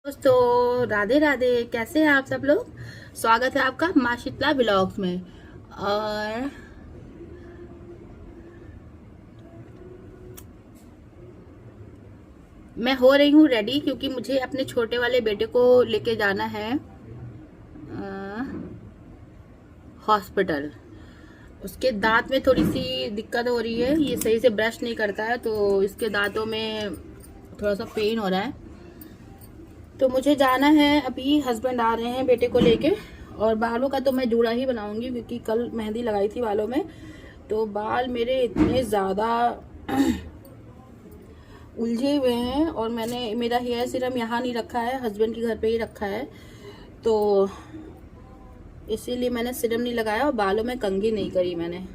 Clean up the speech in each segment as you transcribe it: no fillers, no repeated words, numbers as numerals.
दोस्तों राधे राधे। कैसे हैं आप सब लोग। स्वागत है आपका माँ शीतला ब्लॉग्स में। और मैं हो रही हूँ रेडी क्योंकि मुझे अपने छोटे वाले बेटे को लेके जाना है हॉस्पिटल। उसके दांत में थोड़ी सी दिक्कत हो रही है, ये सही से ब्रश नहीं करता है तो इसके दांतों में थोड़ा सा पेन हो रहा है। तो मुझे जाना है, अभी हस्बैंड आ रहे हैं बेटे को लेके। और बालों का तो मैं जूड़ा ही बनाऊंगी क्योंकि कल मेहंदी लगाई थी बालों में, तो बाल मेरे इतने ज़्यादा उलझे हुए हैं। और मैंने मेरा हेयर सीरम यहाँ नहीं रखा है, हस्बैंड के घर पे ही रखा है, तो इसीलिए मैंने सीरम नहीं लगाया और बालों में कंघी नहीं करी मैंने,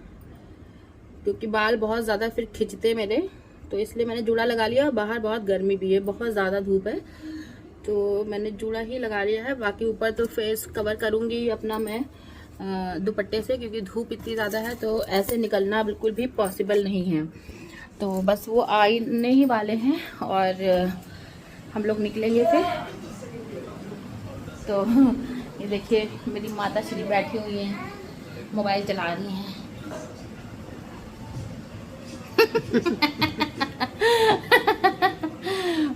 क्योंकि बाल बहुत ज़्यादा फिर खिंचते मेरे। तो इसलिए मैंने जूड़ा लगा लिया। बाहर बहुत गर्मी भी है, बहुत ज़्यादा धूप है, तो मैंने जूड़ा ही लगा लिया है। बाकी ऊपर तो फेस कवर करूँगी अपना मैं दुपट्टे से, क्योंकि धूप इतनी ज़्यादा है तो ऐसे निकलना बिल्कुल भी पॉसिबल नहीं है। तो बस वो आने ही वाले हैं और हम लोग निकलेंगे फिर। तो ये देखिए मेरी माता श्री बैठी हुई हैं, मोबाइल चला रही हैं।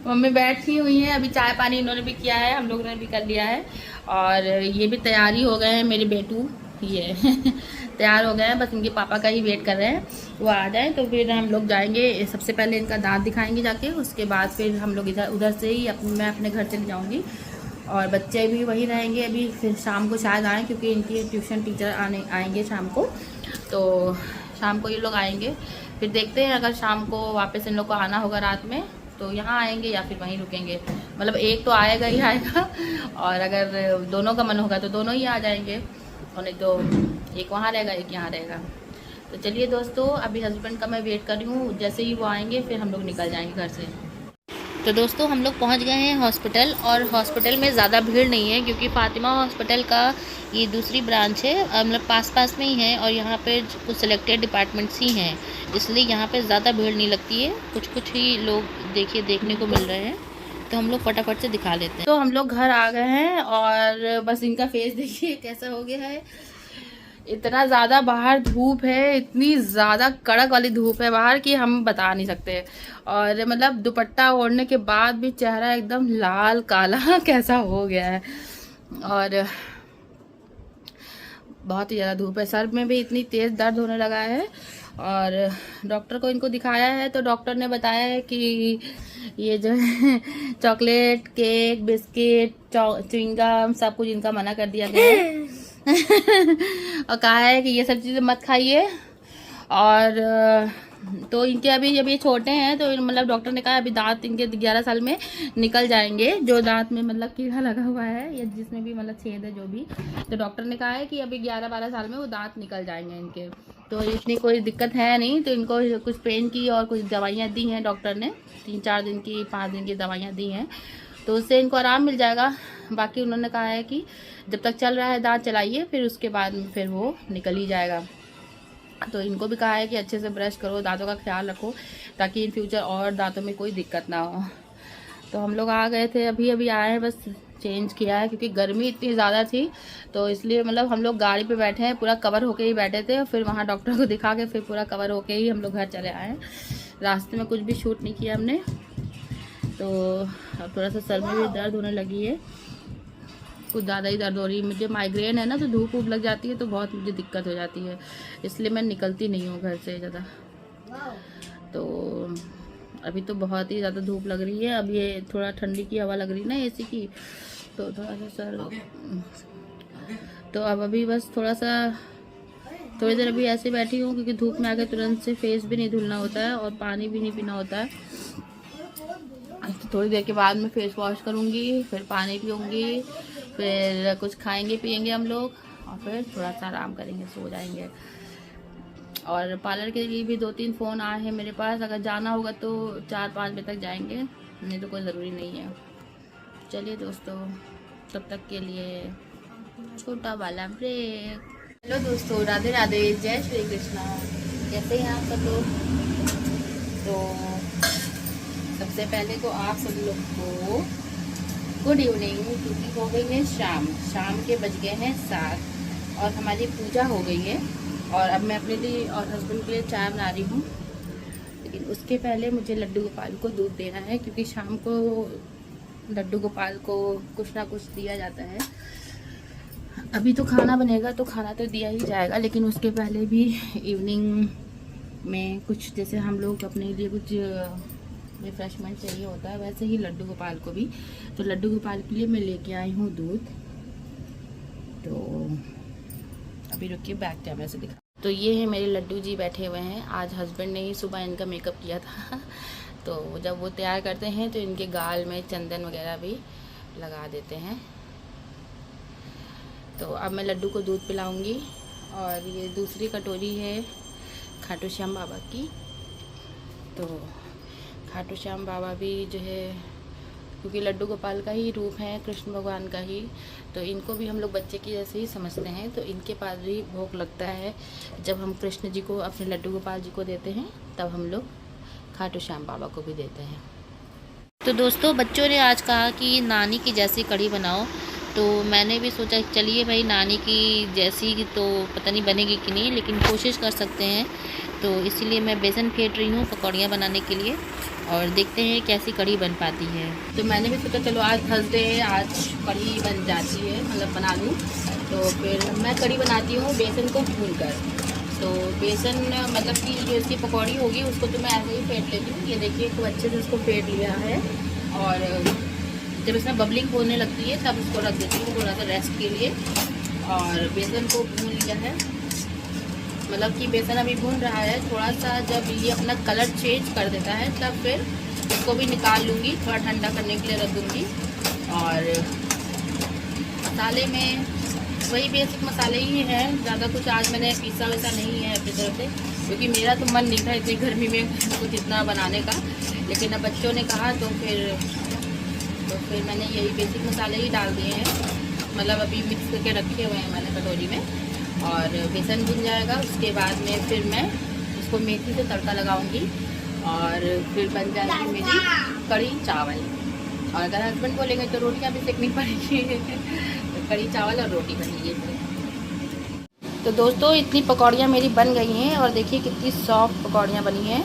मम्मी बैठी हुई हैं, अभी चाय पानी इन्होंने भी किया है, हम लोगों ने भी कर लिया है। और ये भी तैयारी हो गए हैं मेरे बेटू, ये तैयार हो गए हैं, बस इनके पापा का ही वेट कर रहे हैं, वो आ जाए तो फिर हम लोग जाएंगे। सबसे पहले इनका दांत दिखाएंगे जाके, उसके बाद फिर हम लोग इधर उधर से ही मैं अपने घर चली जाऊँगी और बच्चे भी वहीं रहेंगे। अभी फिर शाम को शायद आएँ, क्योंकि इनकी ट्यूशन टीचर आएंगे शाम को, तो शाम को ये लोग आएंगे। फिर देखते हैं, अगर शाम को वापस इन लोग को आना होगा रात में तो यहाँ आएंगे या फिर वहीं रुकेंगे। मतलब एक तो आएगा ही आएगा, और अगर दोनों का मन होगा तो दोनों ही आ जाएंगे, और नहीं तो एक वहाँ रहेगा एक यहाँ रहेगा। तो चलिए दोस्तों, अभी हस्बैंड का मैं वेट कर रही हूँ, जैसे ही वो आएंगे फिर हम लोग निकल जाएंगे घर से। तो दोस्तों हम लोग पहुँच गए हैं हॉस्पिटल, और हॉस्पिटल में ज़्यादा भीड़ नहीं है क्योंकि फातिमा हॉस्पिटल का ये दूसरी ब्रांच है, मतलब पास में ही है, और यहाँ पे कुछ सिलेक्टेड डिपार्टमेंट्स ही हैं, इसलिए यहाँ पे ज़्यादा भीड़ नहीं लगती है। कुछ ही लोग देखने को मिल रहे हैं, तो हम लोग फटाफट से दिखा लेते हैं। तो हम लोग घर आ गए हैं और बस इनका फेस देखिए कैसा हो गया है। इतना ज़्यादा बाहर धूप है, इतनी ज़्यादा कड़क वाली धूप है बाहर कि हम बता नहीं सकते। और मतलब दुपट्टा ओढ़ने के बाद भी चेहरा एकदम लाल काला कैसा हो गया है, और बहुत ही ज़्यादा धूप है। सर में भी इतनी तेज़ दर्द होने लगा है, और डॉक्टर को इनको दिखाया है तो डॉक्टर ने बताया है कि ये जो है चॉकलेट, केक, बिस्किट, च्युइंगम सब कुछ इनका मना कर दिया गया है। और कहा है कि ये सब चीज़ें मत खाइए। और तो इनके अभी जब ये छोटे हैं तो मतलब डॉक्टर ने कहा अभी दांत इनके 11 साल में निकल जाएंगे, जो दांत में मतलब कीड़ा लगा हुआ है या जिसमें भी मतलब छेद है जो भी, तो डॉक्टर ने कहा है कि अभी 11-12 साल में वो दांत निकल जाएंगे इनके। तो इतनी कोई दिक्कत है नहीं। तो इनको कुछ पेन की और कुछ दवाइयाँ दी हैं डॉक्टर ने, 3-4 दिन की 5 दिन की दवाइयाँ दी हैं, तो उससे इनको आराम मिल जाएगा। बाकी उन्होंने कहा है कि जब तक चल रहा है दांत चलाइए, फिर उसके बाद में फिर वो निकल ही जाएगा। तो इनको भी कहा है कि अच्छे से ब्रश करो, दांतों का ख्याल रखो, ताकि इन फ्यूचर और दांतों में कोई दिक्कत ना हो। तो हम लोग आ गए थे, अभी आए हैं, बस चेंज किया है क्योंकि गर्मी इतनी ज़्यादा थी, तो इसलिए मतलब हम लोग गाड़ी पे बैठे हैं, पूरा कवर होके ही बैठे थे। फिर वहाँ डॉक्टर को दिखा के फिर पूरा कवर होके ही हम लोग घर चले आए हैं। रास्ते में कुछ भी शूट नहीं किया हमने। तो अब थोड़ा सा सर में भी दर्द होने लगी है, कुछ ज़्यादा ही दर्द हो रही है। मुझे माइग्रेन है ना, तो धूप वूप लग जाती है तो बहुत मुझे दिक्कत हो जाती है, इसलिए मैं निकलती नहीं हूँ घर से ज़्यादा। तो अभी तो बहुत ही ज़्यादा धूप लग रही है। अब ये थोड़ा ठंडी की हवा लग रही है ना एसी की, तो थोड़ा सा सर, तो अब अभी बस थोड़ी देर अभी ऐसे बैठी हूँ क्योंकि धूप में आके तुरंत से फेस भी नहीं धुलना होता है और पानी भी नहीं पीना होता है। तो थोड़ी देर के बाद मैं फेस वॉश करूँगी, फिर पानी पीऊँगी, फिर कुछ खाएंगे पिएंगे हम लोग, और फिर थोड़ा सा आराम करेंगे, सो जाएंगे। और पार्लर के लिए भी 2-3 फ़ोन आए हैं मेरे पास, अगर जाना होगा तो 4-5 बजे तक जाएंगे, नहीं तो कोई ज़रूरी नहीं है। चलिए दोस्तों, तब तक के लिए छोटा वाला ब्रेक। हेलो दोस्तों, राधे राधे, जय श्री कृष्णा। कैसे हैं आप सब लोग। तो सबसे पहले तो आप सब लोग को गुड इवनिंग, क्योंकि हो गई है शाम के बज गए हैं 7 और हमारी पूजा हो गई है। और अब मैं अपने लिए और हस्बैंड के लिए चाय बना रही हूँ, लेकिन उसके पहले मुझे लड्डू गोपाल को दूध देना है, क्योंकि शाम को लड्डू गोपाल को कुछ ना कुछ दिया जाता है। अभी तो खाना बनेगा तो खाना तो दिया ही जाएगा, लेकिन उसके पहले भी इवनिंग में कुछ, जैसे हम लोग अपने लिए कुछ रिफ्रेशमेंट चाहिए होता है, वैसे ही लड्डू गोपाल को भी। तो लड्डू गोपाल के लिए मैं लेके आई हूँ दूध। तो अभी रुकिए, बैक कैमरा से दिखा। तो ये है मेरे लड्डू जी बैठे हुए हैं। आज हस्बैंड ने ही सुबह इनका मेकअप किया था तो जब वो तैयार करते हैं तो इनके गाल में चंदन वगैरह भी लगा देते हैं। तो अब मैं लड्डू को दूध पिलाऊंगी। और ये दूसरी कटोरी है खाटू श्याम बाबा की। तो खाटू श्याम बाबा भी जो है, क्योंकि लड्डू गोपाल का ही रूप है, कृष्ण भगवान का ही, तो इनको भी हम लोग बच्चे की जैसे ही समझते हैं। तो इनके पास भी भोग लगता है। जब हम कृष्ण जी को, अपने लड्डू गोपाल जी को देते हैं, तब हम लोग खाटू श्याम बाबा को भी देते हैं। तो दोस्तों, बच्चों ने आज कहा कि नानी की जैसी कढ़ी बनाओ, तो मैंने भी सोचा चलिए भाई, नानी की जैसी तो पता नहीं बनेगी कि नहीं, लेकिन कोशिश कर सकते हैं। तो इसीलिए मैं बेसन फेंट रही हूँ पकौड़ियाँ बनाने के लिए, और देखते हैं कैसी कढ़ी बन पाती है। तो मैंने भी सोचा चलो आज थर्सडे है, आज कढ़ी बन जाती है, मतलब बना लूँ। तो फिर मैं कढ़ी बनाती हूँ बेसन को भून कर। तो बेसन मतलब कि जो इसकी पकौड़ी होगी उसको तो मैं ऐसे ही फेंट लेती हूँ। ये देखिए, खूब अच्छे से इसको फेंट लिया है। और जब इसमें बबलिंग होने लगती है तब इसको रख देती हूँ थोड़ा सा रेस्ट के लिए। और बेसन को भून लिया है, मतलब कि बेसन अभी भून रहा है थोड़ा सा। जब ये अपना कलर चेंज कर देता है तब फिर इसको भी निकाल लूँगी, थोड़ा ठंडा करने के लिए रख दूँगी। और मसाले में वही बेसिक मसाले ही हैं, ज़्यादा कुछ आज मैंने पीसा वैसा नहीं है अपनी तरफ से, क्योंकि मेरा तो मन नहीं था इतनी गर्मी में कुछ इतना बनाने का। लेकिन अब बच्चों ने कहा तो फिर मैंने यही बेसिक मसाले ही डाल दिए हैं, मतलब अभी मिक्स करके रखे हुए हैं मैंने कटोरी में। और बेसन भुन जाएगा, उसके बाद में फिर मैं इसको मेथी से तड़का लगाऊंगी और फिर बन जाएगी मेरी कढ़ी चावल। और अगर हस्बैंड बोलेंगे तो रोटियां भी सेकनी पड़ेगी तो कढ़ी चावल और रोटी बनेगी। तो दोस्तों, इतनी पकौड़ियाँ मेरी बन गई हैं, और देखिए कितनी सॉफ्ट पकौड़ियाँ बनी हैं।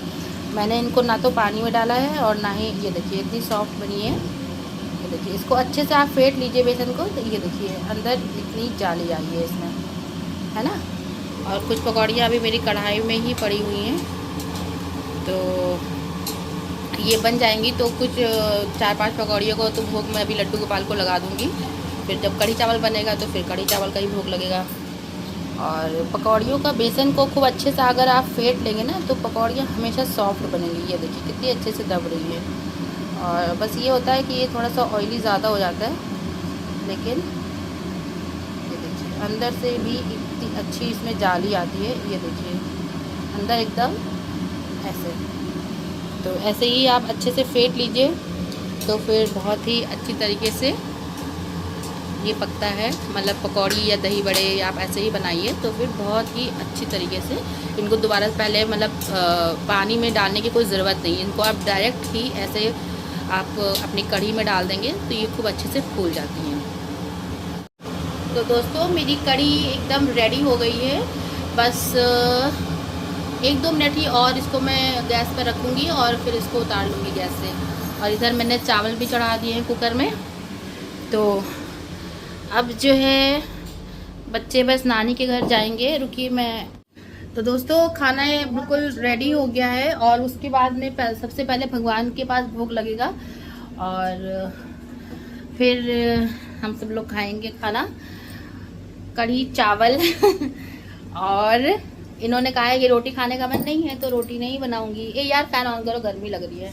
मैंने इनको ना तो पानी में डाला है और ना ही, ये देखिए इतनी सॉफ्ट बनी है। ये देखिए, इसको अच्छे से आप फेंट लीजिए बेसन को, तो ये देखिए अंदर इतनी जाली आई है इसमें, है ना। और कुछ पकौड़ियाँ अभी मेरी कढ़ाई में ही पड़ी हुई हैं, तो ये बन जाएंगी। तो कुछ 4-5 पकौड़ियों को तो भोग मैं अभी लड्डू गोपाल को लगा दूँगी। फिर जब कढ़ी चावल बनेगा तो फिर कढ़ी चावल का ही भोग लगेगा। और पकौड़ियों का बेसन को खूब अच्छे से अगर आप फेंट लेंगे ना, तो पकौड़ियाँ हमेशा सॉफ्ट बनेंगी। ये देखिए कितनी अच्छे से दब रही है। और बस ये होता है कि ये थोड़ा सा ऑयली ज़्यादा हो जाता है, लेकिन ये देखिए अंदर से भी इतनी अच्छी इसमें जाली आती है। ये देखिए अंदर एकदम ऐसे। तो ऐसे ही आप अच्छे से फेंट लीजिए, तो फिर बहुत ही अच्छी तरीके से ये पकता है। मतलब पकौड़ी या दही बड़े आप ऐसे ही बनाइए, तो फिर बहुत ही अच्छी तरीके से इनको दोबारा पहले मतलब पानी में डालने की कोई ज़रूरत नहीं। इनको आप डायरेक्ट ही ऐसे आप अपनी कढ़ी में डाल देंगे तो ये खूब अच्छे से फूल जाती हैं। तो दोस्तों, मेरी कढ़ी एकदम रेडी हो गई है। बस 1-2 मिनट ही और इसको मैं गैस पर रखूँगी और फिर इसको उतार लूँगी गैस से। और इधर मैंने चावल भी चढ़ा दिए हैं कुकर में। तो अब जो है बच्चे बस नानी के घर जाएंगे। रुकिए मैं, तो दोस्तों खाना बिल्कुल रेडी हो गया है, और उसके बाद में सबसे पहले भगवान के पास भोग लगेगा, और फिर हम सब लोग खाएंगे खाना, कढ़ी चावल और इन्होंने कहा है कि रोटी खाने का मन नहीं है तो रोटी नहीं बनाऊंगी। ये यार फैन ऑन करो, गर्मी लग रही है।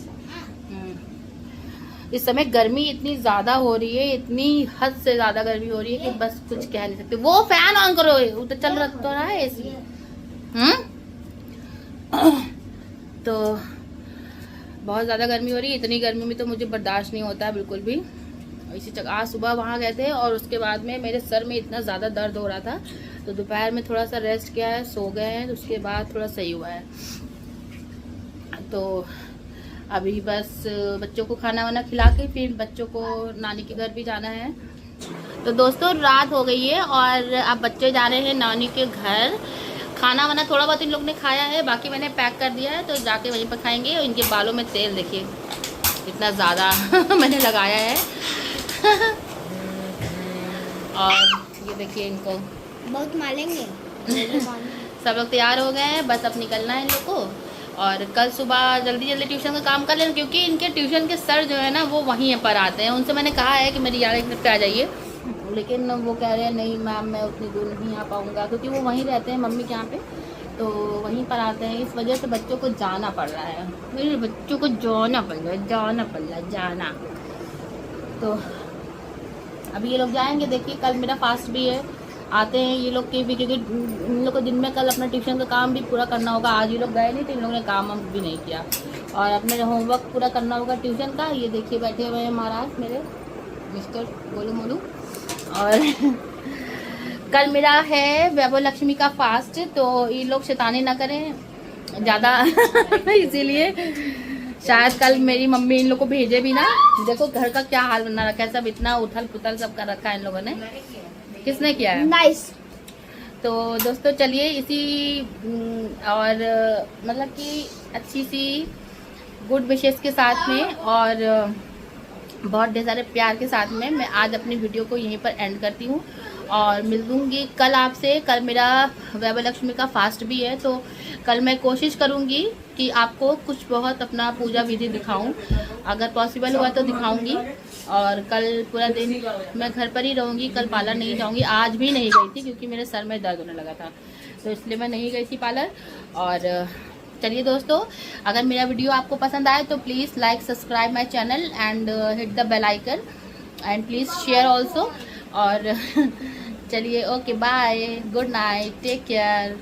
इस समय गर्मी इतनी ज़्यादा हो रही है, इतनी हद से ज़्यादा गर्मी हो रही है कि बस कुछ कह नहीं सकते। वो फैन ऑन करो, वो तो चल रहा है एसी। तो बहुत ज़्यादा गर्मी हो रही है। इतनी गर्मी में तो मुझे बर्दाश्त नहीं होता है बिल्कुल भी। इसी जगह आज सुबह वहाँ गए थे, और उसके बाद में मेरे सर में इतना ज़्यादा दर्द हो रहा था, तो दोपहर में थोड़ा सा रेस्ट किया है, सो गए हैं, उसके बाद थोड़ा सही हुआ है। तो अभी बस बच्चों को खाना वाना खिला के फिर बच्चों को नानी के घर भी जाना है। तो दोस्तों रात हो गई है और अब बच्चे जा रहे हैं नानी के घर। खाना वाना थोड़ा बहुत इन लोग ने खाया है, बाकी मैंने पैक कर दिया है तो जाके वहीं पर खाएंगे। और इनके बालों में तेल देखिए इतना ज़्यादा मैंने लगाया है और ये देखिए इनको बहुत मालेंगे। सब लोग तैयार हो गए हैं, बस अब निकलना है इन लोग को। और कल सुबह जल्दी जल्दी ट्यूशन का काम कर लेना, क्योंकि इनके ट्यूशन के सर जो है ना वो वहीं पर आते हैं। उनसे मैंने कहा है कि मेरी 11 मिनट पे आ जाइए, लेकिन वो कह रहे हैं नहीं मैम मैं उतनी दूर नहीं आ पाऊँगा, क्योंकि वो वहीं रहते हैं मम्मी के यहाँ पे, तो वहीं पर आते हैं। इस वजह से बच्चों को जाना पड़ रहा है, मेरे बच्चों को जाना पड़ रहा है जाना। तो अभी ये लोग जाएंगे, देखिए कल मेरा फास्ट भी है। आते हैं ये लोग के भी, क्योंकि इन लोग को दिन में कल अपना ट्यूशन का काम भी पूरा करना होगा। आज ये लोग गए नहीं तो इन लोगों ने काम भी नहीं किया, और अपने होमवर्क पूरा करना होगा ट्यूशन का। ये देखिए बैठे हुए हैं महाराज मेरे मिस्टर गोलू मोलू। और कल मेरा है वैभव लक्ष्मी का फास्ट, तो ये लोग शैतानी ना करें ज़्यादा इसीलिए शायद कल मेरी मम्मी इन लोग को भेजे भी ना। देखो घर का क्या हाल बना रखा है, सब इतना उथल पुथल सब कर रखा है इन लोगों ने। किसने किया है? नाइस। तो दोस्तों चलिए इसी और मतलब कि अच्छी सी गुड विशेष के साथ में और बहुत ढेर सारे प्यार के साथ में मैं आज अपनी वीडियो को यहीं पर एंड करती हूँ और मिल दूँगी कल आपसे। कल मेरा वैभव लक्ष्मी का फास्ट भी है, तो कल मैं कोशिश करूँगी कि आपको कुछ बहुत अपना पूजा विधि दिखाऊं, अगर पॉसिबल हुआ तो दिखाऊंगी। और कल पूरा दिन मैं घर पर ही रहूँगी, कल पार्लर नहीं जाऊँगी। आज भी नहीं गई थी क्योंकि मेरे सर में दर्द होने लगा था, तो इसलिए मैं नहीं गई थी पार्लर। और चलिए दोस्तों, अगर मेरा वीडियो आपको पसंद आए तो please like subscribe my channel and hit the bell icon and please share also. और चलिए okay bye, good night, take care.